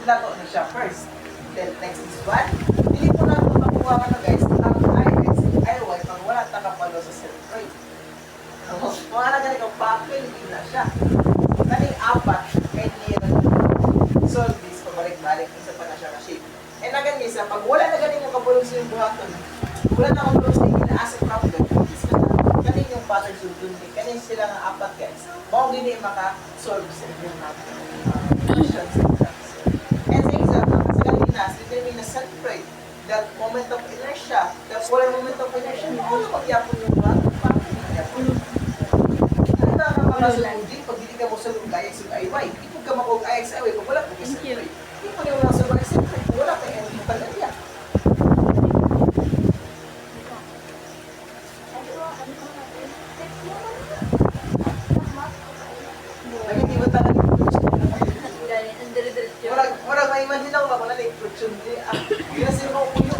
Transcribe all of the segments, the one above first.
lato na siya first. Then next is one. Hindi po na kung makuha ka na guys, ang IX, IY, pag wala takapalo sa centroid. Kung ano ganit ang papel, hindi na siya. Kaning apat, kahit niya solve this, pabalik-balik, isa pa na siya na shape. And again guys, pag wala na galing yung kapulong sa yung buhaton, wala na kapulong sa yung ina-asset problem, kanin yung pattern sundun din, kanin sila nga apat guys. Mao gini maka-solve sa yung questions. And sa example, sa kanina, determine na centroid, that moment of inertia, that wala moment of inertia, ano magyapon yung buhaton? Ano na nakakasunod din, pag hindi ka mo sa lung IX yung IY, ipag ka makog IX, IY, pag wala po ka centroid. Ipag yung nasa mga centroid, wala ka yung pag-alya. Lagi di ba talaga Murag may imagine ako ako na na-impression di. Hindi na sila makukuyo.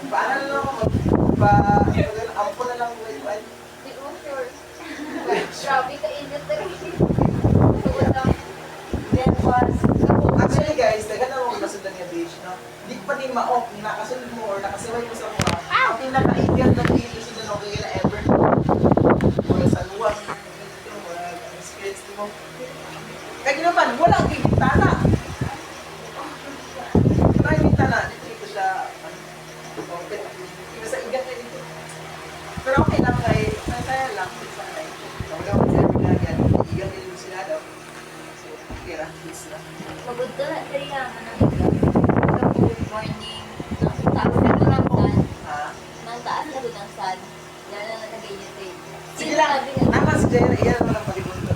Paano na lang ako ampo na lang may one. Di mo sure. Grabe ka init na rin. Then was, Actually guys, dagan na akong nasundan yung beach, no? Di pa din ma-off, nakasunod mo or nakasaway mo sa mga ang pinaka-ideal na beach is na okay na ever. Or sa luwag, experience mo. Kaya ginaman, wala ang bintana. Wala ang bintana. Dito siya, iba sa igat na dito. Pero okay lang kay, masaya lang. Wala ko siya pinagyan. Igat na dito sila daw. So, okay lang. Peace lang. maganda na rin naman ang good morning. Nang taas na ko ng sun. Ha? Nang taas na ko ng sun. Yan na nag-ganyan rin. Sige lang. Nakas, Jerry. Iyan mo lang palibunto.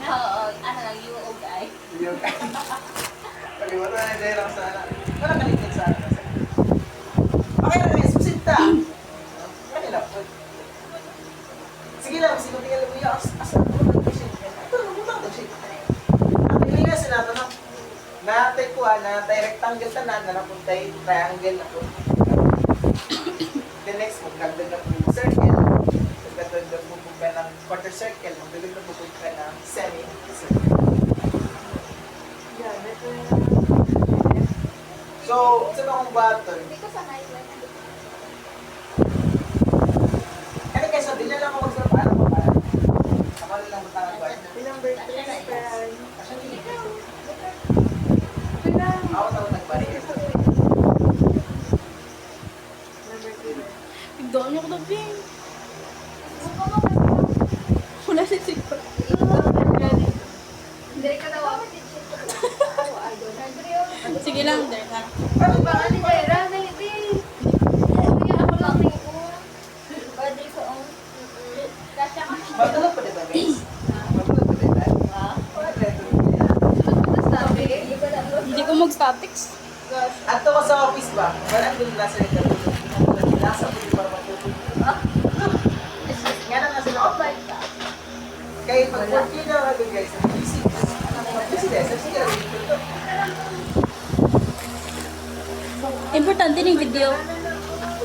Oo, ano lang, you okay. Yung palibunto na Jerry lang sana. Wala kaligid sa akin. Okay na guys, susinta. Okay lang. Sige lang, sige tingnan mo yung asa ko mag-shape. Ito, nagutang ko shape. Ang pili na sinato na natay ko natay rectangle tanan na napuntay triangle na po. The next, magdagdag na po yung circle. Magdagdag po ka ng quarter circle. Magdagdag na po ka ng semi-circle. So, sa mga button, Hindi ko sanay lang. ano kayo sabi niya lang ako magsabi, paano ba para? Ako na lang matangag ba? Number 3, friend. Kasi hindi ko. Bilang. Ako na nagbalik. Number 3. Doon niyo ko na bing. Wala si Sigpa. Hindi ka daw ako. Sige lang, there ka. Ano ba? Baka ni Jaira, hindi. Hindi ako lang ni ko. Badri ko ang. Kasya ka. Matulog pa diba guys? Matulog pa diba? Wala, tulog niya. Sabi, hindi ko lang. Hindi ko mag-statics. Ato ko sa office ba? Wala doon nasa rin kami. Nasa po para matulog. Nga na nasa Oh loob. my God. Kaya pag work yun na ako guys, busy. Busy din. Sige lang. Importante yung video.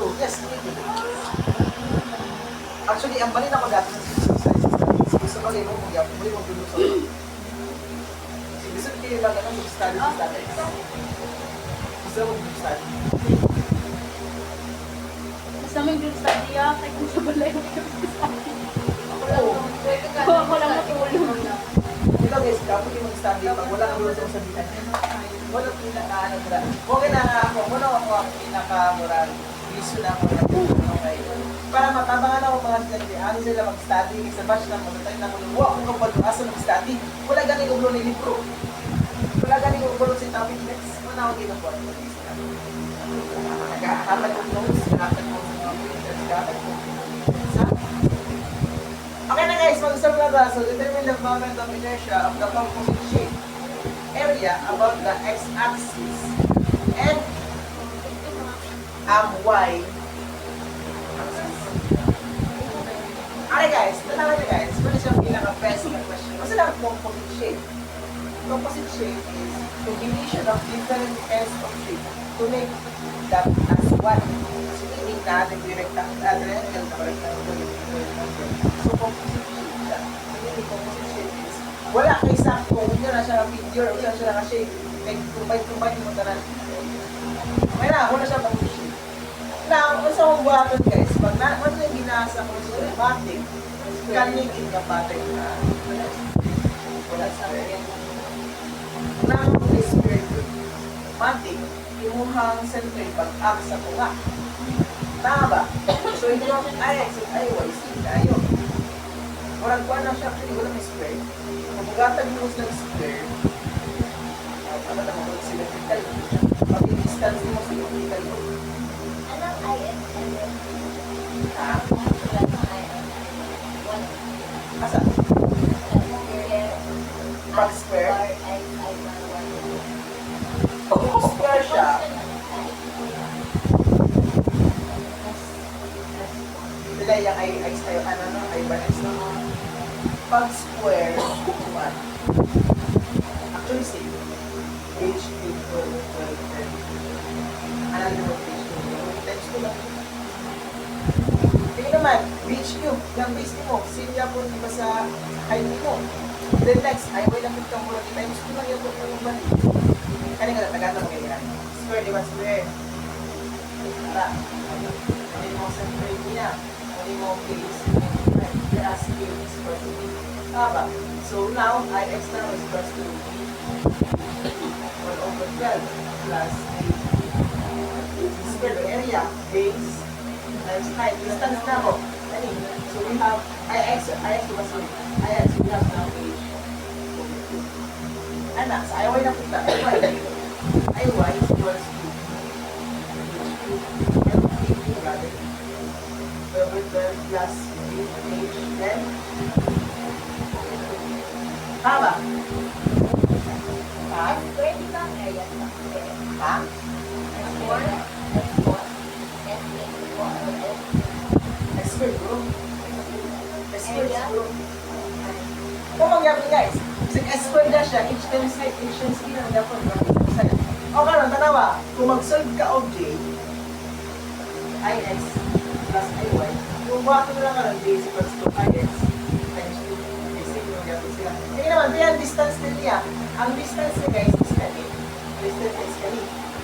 Oh, yes. Actually, ang balin ako dati ng exercise. Gusto ko rin mo mag-yapon. Muli mo tulog sa gusto ko yung mga mag-study sa dati. Gusto mo mag-study. Basta may group study kaya kung sa balay yung group study. Oo. Ako lang matulog. Ito guys, kapag yung mag-study, pag wala kang sa sabihan, wala pinaka-ano mura. Okay na nga ako, muna ako ang pinaka-moral. Iso na ako na okay. Para matabangan ako mga study, ano sila mag-study, sa batch na mo, tayo na mo, wow, ang kapag asa mag-study, wala ganing ulo ni libro. Wala ganing ulo si topic next. Muna ako ginagawa. Nag-aakatag ko notes, nag-aakatag ko okay na guys, mag-start na ba? So, determine the moment of inertia of the composite shape area about the x-axis and y. Okay guys, tanawa na guys, muna siyang pinaka-best na question. Kasi lang composite shape. Composite shape is combination of different ends of shape to make that as one. So, meaning na nag-rectangle, so composite shape siya. Meaning composite shape is wala kay sakto, hindi na siya Pure, usan siya kasi kumpay mo tanan. May na, ako na siya pag-issue. Now, kung sa mong buhaton guys, pag ano yung ginasa ko sa matik, kanigin ka pattern na wala sa akin. Nang spirit matik, imuhang century pag-up sa tunga. Tama ba? So, ito ang IYC tayo. Walang kuha na siya, actually, wala may square. Kapagatan mo sa square, ano na mo symmetrical. Pag-distance mo symmetrical. Anong ISM? Ha? Wala ng ISM. Asa? Pag square? Kung square siya, sila yung ay tayo, ano no, ay balance no. Pag square, 1. Actually, say, page 8, 12, 10. Ano naman page 2? Times 2 lang. Tingnan naman, page cube, yung base mo, same po diba sa height mo. Then next, ay wala lang kang mula, times 2 lang yung ang balik. Kaya nga, tagata mo ganyan. Square, diba square? Tara. Ano mo sa frame niya? Ano mo base? You're asking is equal to b. Tama. So now, ix now is equals to 1 over 12 plus 8. Square area, base, times height. Distance na mo. So we have ix diba sorry? Ix, we have now h. Ano? Sa iy na punta. Iy is equals to rather. Over 12 plus h, then tama. Ha? Square, di ba ang area sa square? Ha? S4, S4, S4, S-square, bro. S-square, Area? bro. Kung magyapon guys, sa S-square na siya, h times height, h times e na magyapon. O karon tanawa, kung mag-solve ka og j, ix plus iy, yung buhaton mo lang ka ng j is equals to ix times 2. Basic yung magyapon sila. Sige naman, kaya distance din niya. Ang distance niya guys is kani. Distance is kani.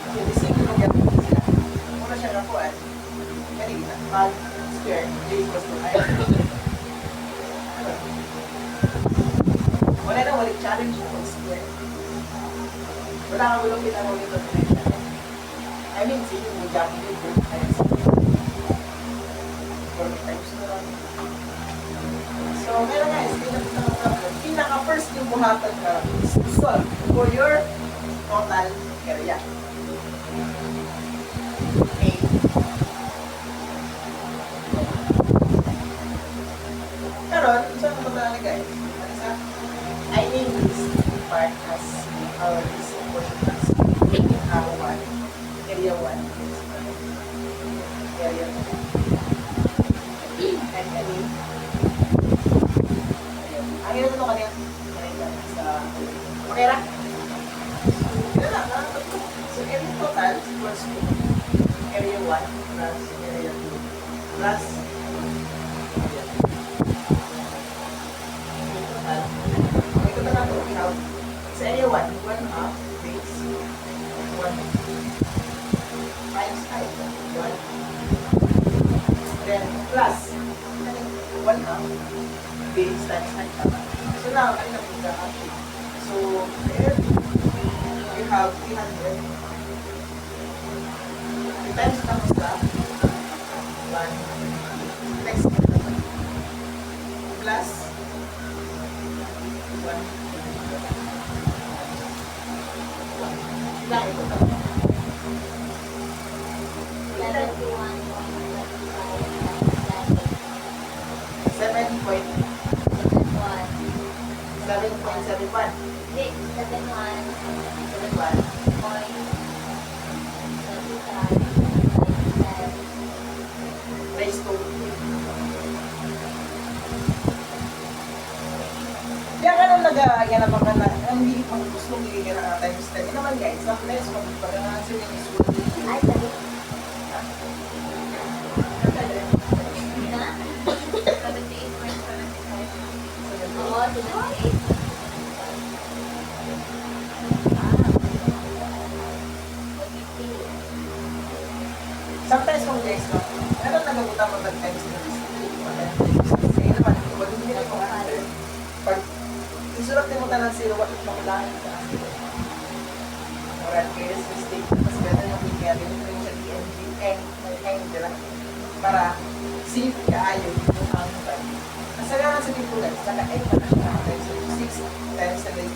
So, basic yung magyapon sila. Muna siya nakuha. Kani, pag square, j equals to ix. Wala na, walang challenge na pag square. Wala kang walang pinanong ito na challenge. I mean, sige, magyapon din po. Ix. 4 times na lang. So, meron guys, pinaka-first yung buhatan ka is to solve for your total area. Okay. Karon, saan mo ba guys? I name this part as our this portion as R1, area 1, area 2. And any ang ito ito kanina sa okay ra? Yun lang, so area total is equals to area 1 plus area 2 plus area 2. Total. Ito na lang ito, we have sa area 1, 1 half base 1 times height 1 then plus 1 half base times height. So now, ano na po the actually? So, there we have 300. Times tapos na 1 next plus 1 lang ito tapos. 7.71. Hindi, 71. 71. Raise to. Kaya ka nang nag-aagyan na mga ang hindi pang gusto magiging na times 10. Yun naman guys, sa next one, pag-answer yung isulat. Ay, sabi. Na? 78.75. Oo, 78. guys, no? Meron nagagutan mo ng times na this. Sige naman, wag mo nila kung answer. Pag isulat mo tayo ng 0, what mo lang sa answer. Alright, guys, mistake. Mas better na kung kaya din yung sa DNG, dila. Para safe kaayo yung ang time. Kasagaran sa people guys, naka-end pa na siya. Times 6 times 7, 8,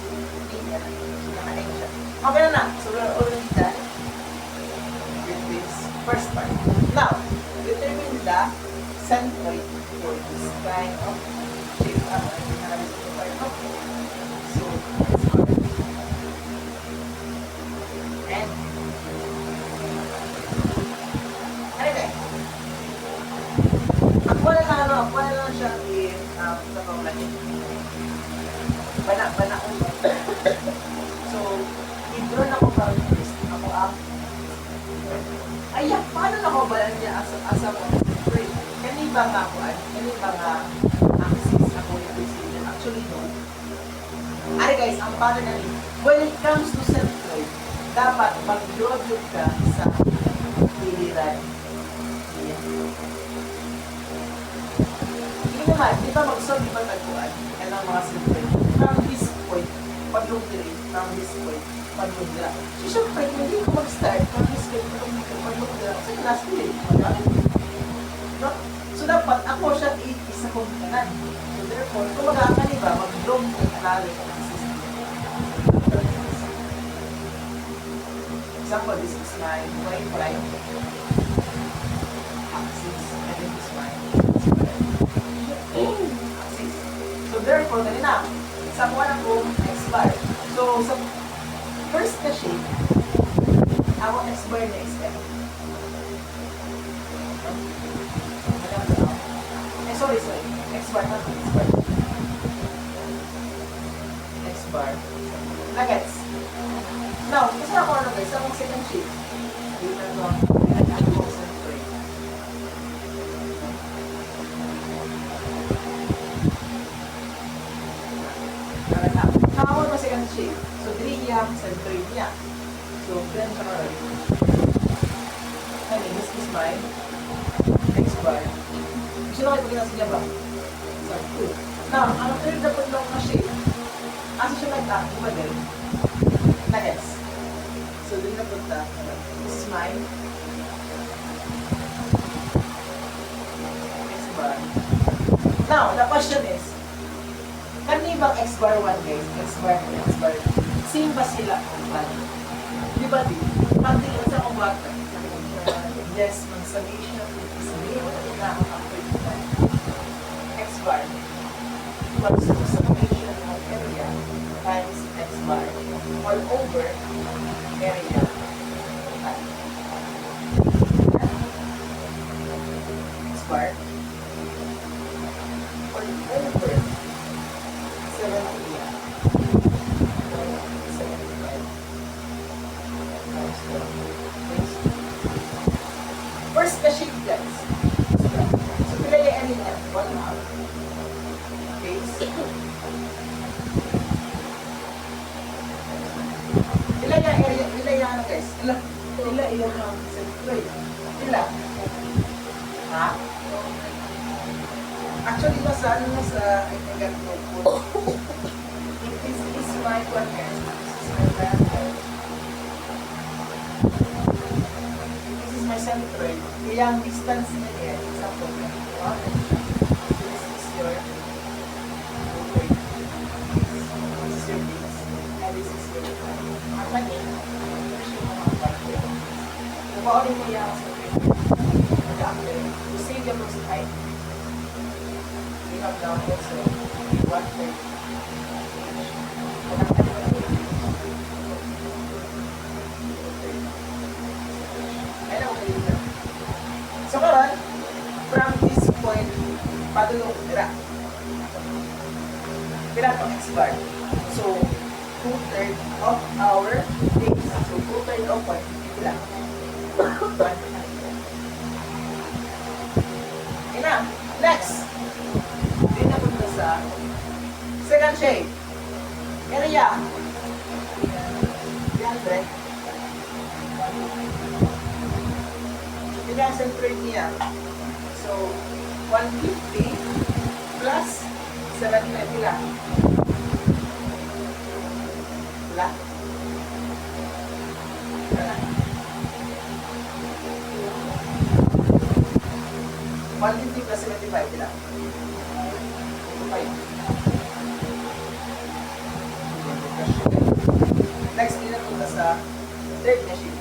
naka-end siya. Okay na na. So, we're already done with this first part. Now, determine the centroid for this kind of shape. So, let's go. And, anyway, ako na lang siya in, sa panglahin. Bana ko. So, i-draw na ko parang first. Ako ayan, paano nakubalan niya as a free? Kani ba nga ako, kani ba nga axis ako yung decision? Actually, no. Ay guys, ang paano na rin, when it comes to centroid, dapat mag-draw ka sa giliran. Hindi naman, di ba mag-solve di ba tagpuan? Yan ang mga centroid. From this point, pag-draw from this point, pag-draw. So, syempre, hindi ko mag-start from this point, pag-draw. Kasi last day, no? So, dapat ako siya isa kong kanan. So, therefore, kung mag-aakali ba, mag-draw ng analysis ng system. Example, this is my y prime axis, and this is my axis. So, therefore, kanina, sa kuha na kong x bar. So, sa first na shape, ako x bar na xm. Sorry. X bar na to. X bar. Nuggets. Now, kasi ako ano guys, akong second shape. Dito na ito. Pinag-ano ko sa centroid. Nakawal mo second shape. So, 3 yung centroid niya. So, then siya karoon. And this is my X bar. Gusto na kayo pag-inasa niya ba? So, 2. Now, ang third na punlong na shape, asa siya nag-act, diba din? Nuggets. So, din na punta. This is my X bar. Now, the question is, kanibang X bar 1 guys, X bar 2, X bar 2, same ba sila? Di ba di? Pagtingin sa kumbaga, yes, mag-summation, is na X bar equals to summation of area times X bar all over area. X bar all over 70. First na shape guys. So, pilayan niya. 1 half. Base. Ilan ano guys? Ilan ang centroid? Ilan? Ha? Actually, nasa ano na sa I think I'm This is my podcast. This is my brand. This is my centroid. Kaya ang distance niya yan, example, 1. This is your centroid. This is your base. And this is your ang mani, here's yung mga parte. Nabawalin mo yung centroid. Mag-after. To save the most height. We have now also 1/3. So karon, from this point, padulong dira. Pila to X bar. So, 2/3 of our base. So, 2/3 of point. Pila. Ina. Next. Hindi na punta sa second shape. Area. 300. Pila ang centroid niya. So, 150 plus 75 pila. Pila? Pila? 150 plus 75 pila. 5. Next, pinapunta sa third machine.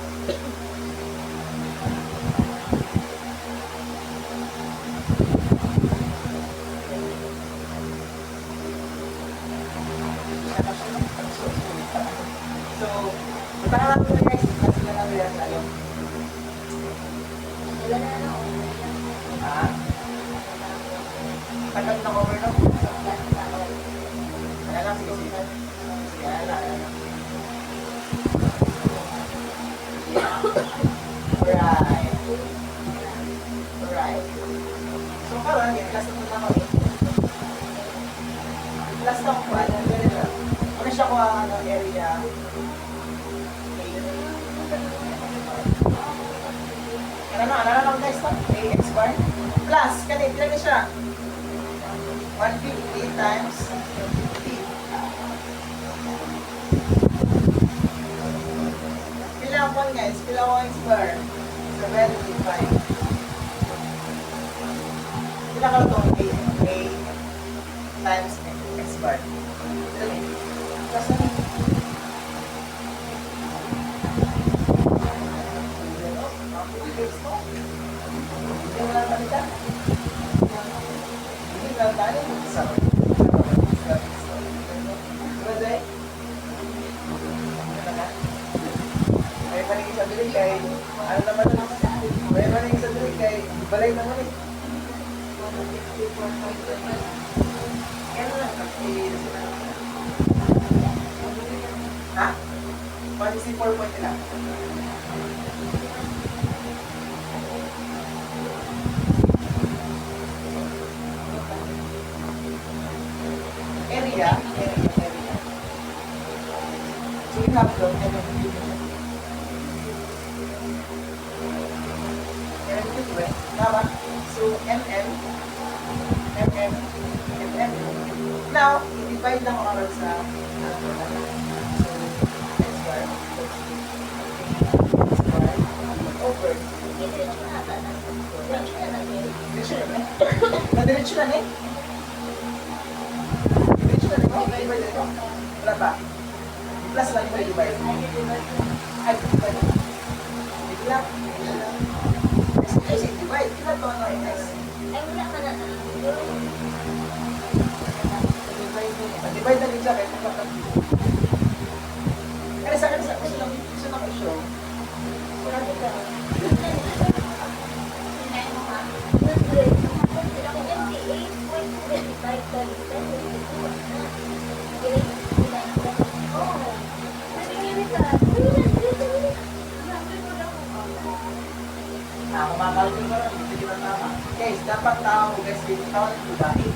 So, punta na lang muna guys. Kasi na lang yan tayo. Wala na ano. Ha? Tagal na cover no? Kaya lang, sige, sige. Kaya lang. Alright. Alright. So, karoon, yan. Last na muna kami. Last na ko, ano, ganito. Ano siya ko ang area? Ano lang guys to? AX bar. Plus, kanina, pila na siya? 150 times 50. Pila ang one guys? Pila ang AX bar? 75. Pila ka ito? A times X bar. Plus na rin. Hindi mo lang balita. Hindi mo lang tayo. Isa. Diba, Day? May paningin sa dilig kay... Ano naman nun? May paningin sa dilig kay... Balay naman eh. Kaya lang. Ha? 164 point nila. Area. So you have to Tama? So mm. Now, i-divide lang ako sa X bar over. Diretso na eh. Wala ba? Plus lang yung divide. Ay, divide. Bigla. Kasi divide. Kila to ano yung next? Ay, wala ka na. Divide na rin siya kahit magkakabit. Kaya sa akin, gusto lang i-show. Wala ka. Kumakalkin mo lang, hindi ba tama? Guys, dapat tao, guys, dito tao ng babae.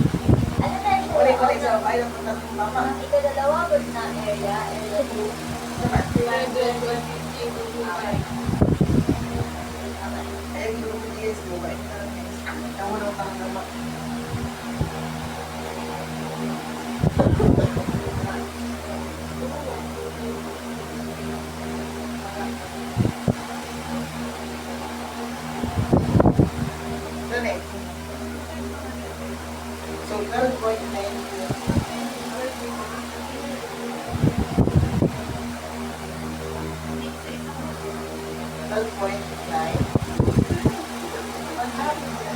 Ano na yun? Kulay sa babae lang kung natin tama. Ikadalawa, bird na area 2. Naman. 150. Kaya yung grupo niya sa babae. Ang unang tama naman. So, 12.9. 12.9.